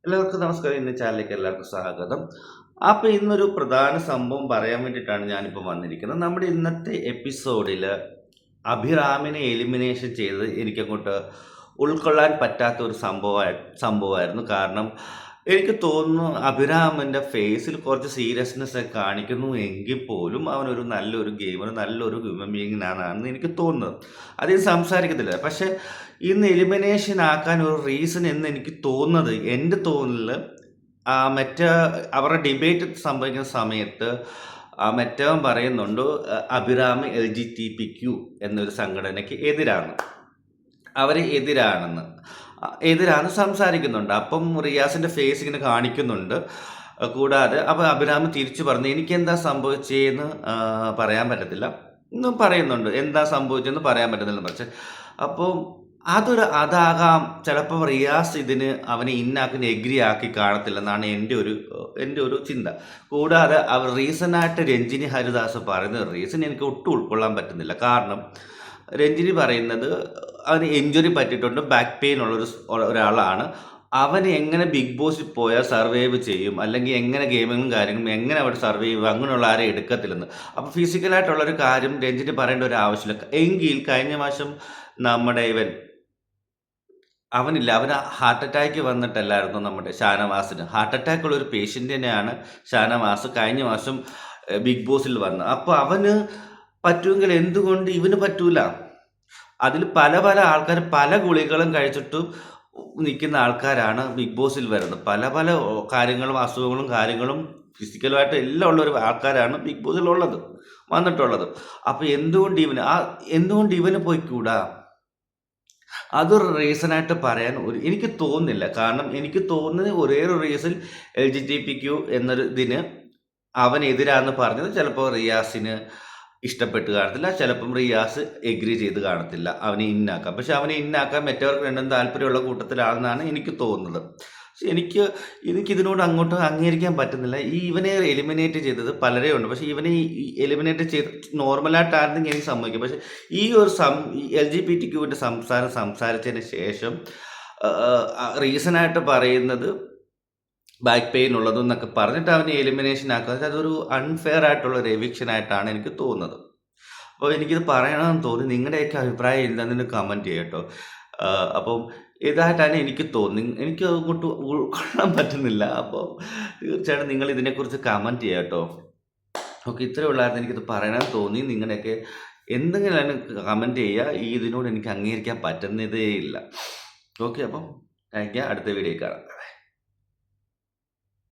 എല്ലാവർക്കും നമസ്കാരം. ഇന്ന് ചാനലിലേക്ക് എല്ലാവർക്കും സ്വാഗതം. അപ്പോൾ ഇന്നൊരു പ്രധാന സംഭവം പറയാൻ വേണ്ടിയിട്ടാണ് ഞാനിപ്പോൾ വന്നിരിക്കുന്നത്. നമ്മുടെ ഇന്നത്തെ എപ്പിസോഡിൽ അഭിറാമിനെ എലിമിനേഷൻ ചെയ്തത് എനിക്കങ്ങോട്ട് ഉൾക്കൊള്ളാൻ പറ്റാത്ത ഒരു സംഭവമായിരുന്നു. കാരണം എനിക്ക് തോന്നുന്നു അഭിരാമിൻ്റെ ഫേസിൽ കുറച്ച് സീരിയസ്നെസ് ഒക്കെ കാണിക്കുന്നു എങ്കിൽ പോലും അവനൊരു നല്ലൊരു ഗെയിമർ, നല്ലൊരു ഹ്യൂമൻ ബീയിങ്ങാണെന്ന് എനിക്ക് തോന്നുന്നത്. അതിൽ സംസാരിക്കത്തില്ല. പക്ഷേ ഇന്ന് എലിമിനേഷൻ ആക്കാൻ ഒരു റീസൺ എന്ന് എനിക്ക് തോന്നുന്നത്, എൻ്റെ തോന്നലിൽ മറ്റേ അവരുടെ ഡിബേറ്റ് സംഭവിക്കുന്ന സമയത്ത് മറ്റവൻ പറയുന്നുണ്ട് അഭിരാമി LGBTQ എന്നൊരു സംഘടനയ്ക്ക് എതിരാണ്, അവർ എതിരാണ് സംസാരിക്കുന്നുണ്ട്. അപ്പം റിയാസിൻ്റെ ഫേസ് ഇങ്ങനെ കാണിക്കുന്നുണ്ട്. കൂടാതെ അപ്പോൾ അഭിരാമി തിരിച്ചു പറഞ്ഞു എനിക്കെന്താ സംഭവിച്ചതെന്ന് പറയാൻ പറ്റത്തില്ല എന്നും പറയുന്നുണ്ട്. എന്താ സംഭവിച്ചതെന്ന് പറയാൻ പറ്റുന്നില്ല. പക്ഷെ അപ്പോൾ അതാകാം ചിലപ്പോൾ റിയാസ് ഇതിന് അവനെ ഇന്നാക്കിന് എഗ്രി ആക്കി കാണത്തില്ലെന്നാണ് എൻ്റെ ഒരു ചിന്ത. കൂടാതെ അവർ റീസണായിട്ട് രഞ്ജിനി ഹരിദാസ് പറയുന്നത് റീസൺ എനിക്ക് ഒട്ടും ഉൾക്കൊള്ളാൻ പറ്റുന്നില്ല. കാരണം രഞ്ജിനി പറയുന്നത് അവന് ഇഞ്ചുറി പറ്റിയിട്ടുണ്ട്, ബാക്ക് പെയിൻ ഒരാളാണ്. അവന് എങ്ങനെ ബിഗ് ബോസിൽ പോയാൽ സർവൈവ് ചെയ്യും, അല്ലെങ്കിൽ എങ്ങനെ ഗെയിമിങ്ങും കാര്യങ്ങളും എങ്ങനെ അവിടെ സർവൈവ് ചെയ്യും, അങ്ങനെയുള്ള ആരെയും എടുക്കത്തില്ലെന്ന്. അപ്പോൾ ഫിസിക്കലായിട്ടുള്ളൊരു കാര്യം രഞ്ജിനി പറയേണ്ട ഒരു ആവശ്യമില്ല. എങ്കിൽ കഴിഞ്ഞ മാസം നമ്മുടെ അവന് ഹാർട്ട് അറ്റാക്ക് വന്നിട്ടല്ലായിരുന്നു നമ്മുടെ ഷാനവാസിന്. ഹാർട്ട് അറ്റാക്ക് ഉള്ള ഒരു പേഷ്യൻ്റ് തന്നെയാണ് ഷാനവാസ്. കഴിഞ്ഞ മാസം ബിഗ് ബോസിൽ വന്നത്. അപ്പോൾ അവന് പറ്റുമെങ്കിൽ എന്തുകൊണ്ട് ഇവന് പറ്റൂല? അതിൽ പല ആൾക്കാർ പല ഗുളികളും കഴിച്ചിട്ട് നിൽക്കുന്ന ആൾക്കാരാണ് ബിഗ് ബോസിൽ വരുന്നത്. പല കാര്യങ്ങളും അസുഖങ്ങളും ഫിസിക്കലുമായിട്ട് എല്ലാം ഉള്ള ഒരു ആൾക്കാരാണ് ബിഗ് ബോസിൽ വന്നിട്ടുള്ളത്. അപ്പോൾ എന്തുകൊണ്ട് ഇവന് പോയിക്കൂടാ? അതൊരു റീസണായിട്ട് പറയാൻ എനിക്ക് തോന്നുന്നില്ല. കാരണം എനിക്ക് തോന്നുന്നത് ഒരേ ഒരു റീസൺ LGBTQ എന്നൊരു ഇതിന് അവനെതിരാന്ന് പറഞ്ഞത് ചിലപ്പോൾ റിയാസിന് ഇഷ്ടപ്പെട്ട് കാണത്തില്ല, ചിലപ്പം റിയാസ് എഗ്രി ചെയ്ത് കാണത്തില്ല അവനെ ഇന്നാക്കാൻ. പക്ഷെ അവനെ ഇന്നാക്കാൻ മറ്റവർക്ക് രണ്ടും താല്പര്യമുള്ള കൂട്ടത്തിലാണെന്നാണ് എനിക്ക് തോന്നുന്നത്. പക്ഷെ എനിക്കിതിനോട് അങ്ങോട്ട് അംഗീകരിക്കാൻ പറ്റുന്നില്ല. ഇവനെ എലിമിനേറ്റ് ചെയ്തത് പലരേ ഉണ്ട്. പക്ഷെ ഇവനെ എലിമിനേറ്റ് ചെയ്ത് നോർമലായിട്ടായിരുന്നെങ്കിൽ എനിക്ക് സമ്മതിക്കും. പക്ഷെ ഈ ഒരു LGBTQവിൻ്റെ സംസാരിച്ചതിന് ശേഷം റീസണായിട്ട് പറയുന്നത് ബാക്ക് പെയിൻ ഉള്ളതെന്നൊക്കെ പറഞ്ഞിട്ട് അവനെ എലിമിനേഷൻ ആക്കുന്നത് അതൊരു അൺഫെയർ ആയിട്ടുള്ള ഒരു എവിക്ഷൻ ആയിട്ടാണ് എനിക്ക് തോന്നുന്നത്. അപ്പോൾ എനിക്കിത് പറയണമെന്ന് തോന്നി. നിങ്ങളുടെയൊക്കെ അഭിപ്രായം എന്താണെന്ന് കമൻറ്റ് ചെയ്യട്ടോ. അപ്പം ഇതായിട്ടാണ് എനിക്ക് എനിക്ക് അങ്ങോട്ട് ഉൾക്കൊള്ളാൻ പറ്റുന്നില്ല. അപ്പോൾ തീർച്ചയായിട്ടും നിങ്ങൾ ഇതിനെക്കുറിച്ച് കമൻറ്റ് ചെയ്യട്ടോ. ഓക്കെ, ഇത്രയേ ഉള്ളായിരുന്നു എനിക്കിത് പറയണമെന്ന് തോന്നി. നിങ്ങളുടെയൊക്കെ എന്തെങ്കിലും കമൻറ്റ് ചെയ്യുക. ഇതിനോട് എനിക്ക് അംഗീകരിക്കാൻ പറ്റുന്നതേ ഇല്ല. ഓക്കെ, അപ്പം താങ്ക് യു. അടുത്ത വീഡിയോ കാണാം.